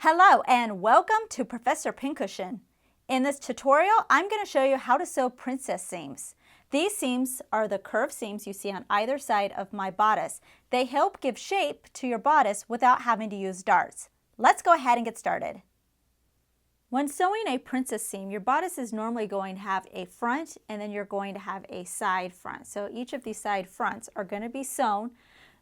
Hello and welcome to Professor Pincushion. In this tutorial, I'm going to show you how to sew princess seams. These seams are the curved seams you see on either side of my bodice. They help give shape to your bodice without having to use darts. Let's go ahead and get started. When sewing a princess seam, your bodice is normally going to have a front and then you're going to have a side front. So each of these side fronts are going to be sewn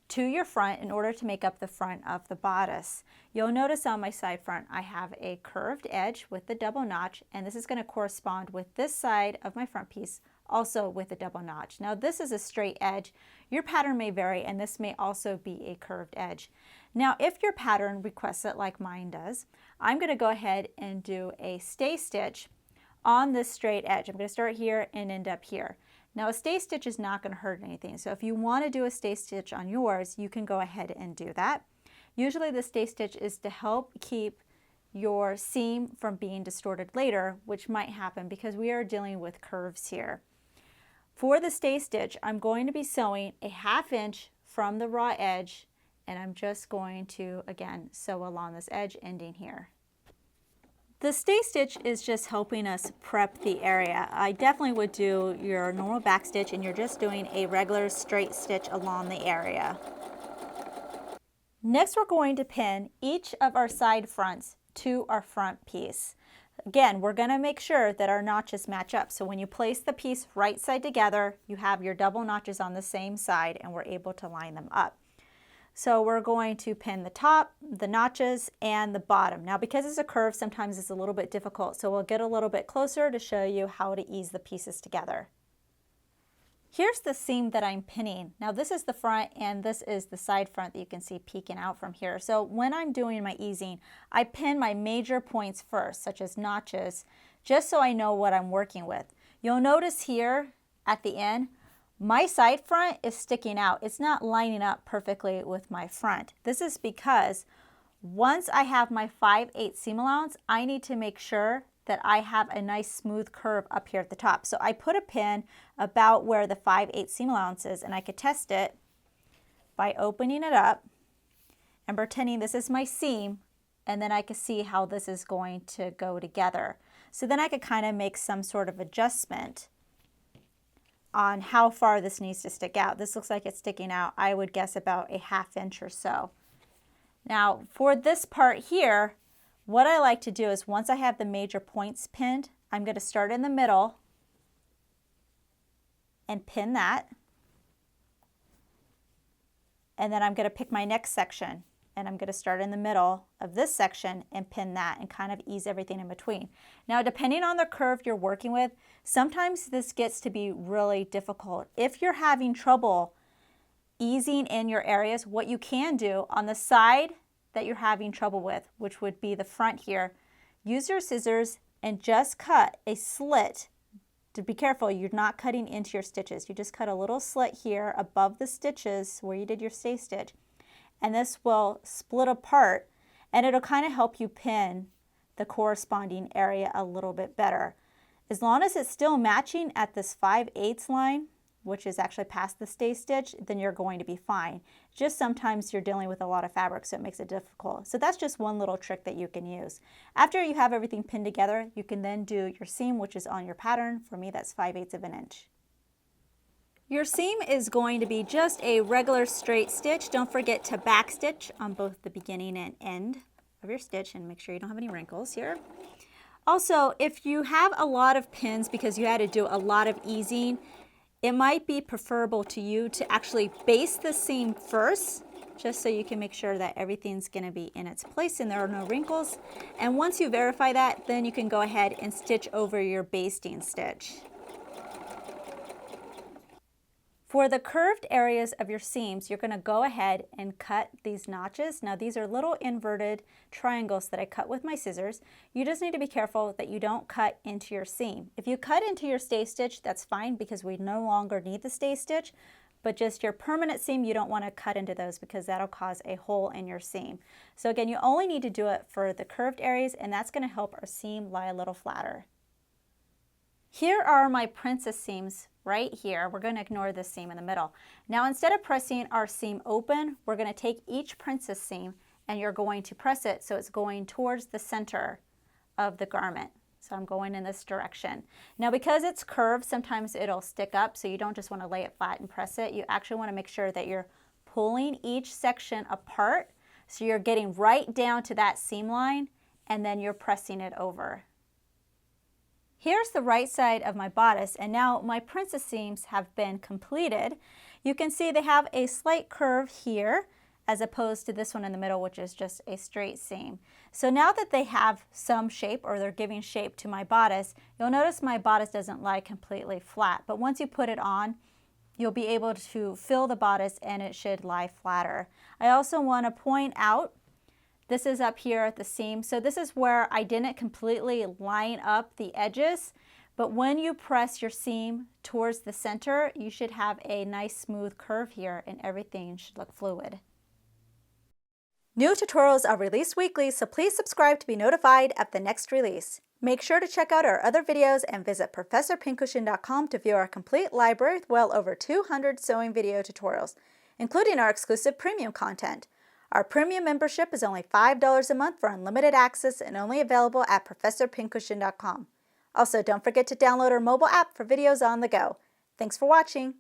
to your front in order to make up the front of the bodice. You'll notice on my side front I have a curved edge with the double notch, and this is going to correspond with this side of my front piece also with a double notch. Now this is a straight edge. Your pattern may vary and this may also be a curved edge. Now if your pattern requests it like mine does, I'm going to go ahead and do a stay stitch on this straight edge. I'm going to start here and end up here. Now a stay stitch is not going to hurt anything, so if you want to do a stay stitch on yours, you can go ahead and do that. Usually the stay stitch is to help keep your seam from being distorted later, which might happen because we are dealing with curves here. For the stay stitch, I'm going to be sewing a 1/2 inch from the raw edge, and I'm just going to, again, sew along this edge ending here. The stay stitch is just helping us prep the area. I definitely would do your normal back stitch and you're just doing a regular straight stitch along the area. Next, we're going to pin each of our side fronts to our front piece. Again, we're going to make sure that our notches match up. So when you place the piece right side together, you have your double notches on the same side and we're able to line them up. So we're going to pin the top, the notches, and the bottom. Now because it's a curve, sometimes it's a little bit difficult, so we'll get a little bit closer to show you how to ease the pieces together. Here's the seam that I'm pinning. Now this is the front and this is the side front that you can see peeking out from here. So when I'm doing my easing, I pin my major points first, such as notches, just so I know what I'm working with. You'll notice here at the end, my side front is sticking out. It's not lining up perfectly with my front. This is because once I have my 5/8 seam allowance, I need to make sure that I have a nice smooth curve up here at the top. So I put a pin about where the 5/8 seam allowance is, and I could test it by opening it up and pretending this is my seam, and then I can see how this is going to go together. So then I could kind of make some sort of adjustment on how far this needs to stick out. This looks like it's sticking out, I would guess, about a 1/2 inch or so. Now for this part here, what I like to do is once I have the major points pinned, I'm going to start in the middle and pin that. And then I'm going to pick my next section and I'm going to start in the middle of this section and pin that and kind of ease everything in between. Now depending on the curve you're working with, sometimes this gets to be really difficult. If you're having trouble easing in your areas, what you can do on the side that you're having trouble with, which would be the front here, use your scissors and just cut a slit. To be careful, you're not cutting into your stitches. You just cut a little slit here above the stitches where you did your stay stitch. And this will split apart and it'll kind of help you pin the corresponding area a little bit better. As long as it's still matching at this 5/8 line, which is actually past the stay stitch, then you're going to be fine. Just sometimes you're dealing with a lot of fabric, so it makes it difficult. So that's just one little trick that you can use. After you have everything pinned together, you can then do your seam, which is on your pattern. For me, that's 5/8 of an inch. Your seam is going to be just a regular straight stitch. Don't forget to backstitch on both the beginning and end of your stitch and make sure you don't have any wrinkles here. Also, if you have a lot of pins because you had to do a lot of easing, it might be preferable to you to actually base the seam first, just so you can make sure that everything's going to be in its place and there are no wrinkles. And once you verify that, then you can go ahead and stitch over your basting stitch. For the curved areas of your seams, you're going to go ahead and cut these notches. Now these are little inverted triangles that I cut with my scissors. You just need to be careful that you don't cut into your seam. If you cut into your stay stitch, that's fine because we no longer need the stay stitch, but just your permanent seam, you don't want to cut into those because that'll cause a hole in your seam. So again, you only need to do it for the curved areas, and that's going to help our seam lie a little flatter. Here are my princess seams right here. We're going to ignore this seam in the middle. Now instead of pressing our seam open, we're going to take each princess seam and you're going to press it so it's going towards the center of the garment. So I'm going in this direction. Now because it's curved, sometimes it'll stick up, so you don't just want to lay it flat and press it. You actually want to make sure that you're pulling each section apart so you're getting right down to that seam line, and then you're pressing it over. Here's the right side of my bodice, and now my princess seams have been completed. You can see they have a slight curve here as opposed to this one in the middle, which is just a straight seam. So now that they have some shape, or they're giving shape to my bodice, you'll notice my bodice doesn't lie completely flat, but once you put it on, you'll be able to fill the bodice and it should lie flatter. I also want to point out, this is up here at the seam, so this is where I didn't completely line up the edges, but when you press your seam towards the center, you should have a nice smooth curve here and everything should look fluid. New tutorials are released weekly, so please subscribe to be notified of the next release. Make sure to check out our other videos and visit ProfessorPincushion.com to view our complete library with well over 200 sewing video tutorials, including our exclusive premium content. Our premium membership is only $5 a month for unlimited access and only available at ProfessorPincushion.com. Also, don't forget to download our mobile app for videos on the go. Thanks for watching.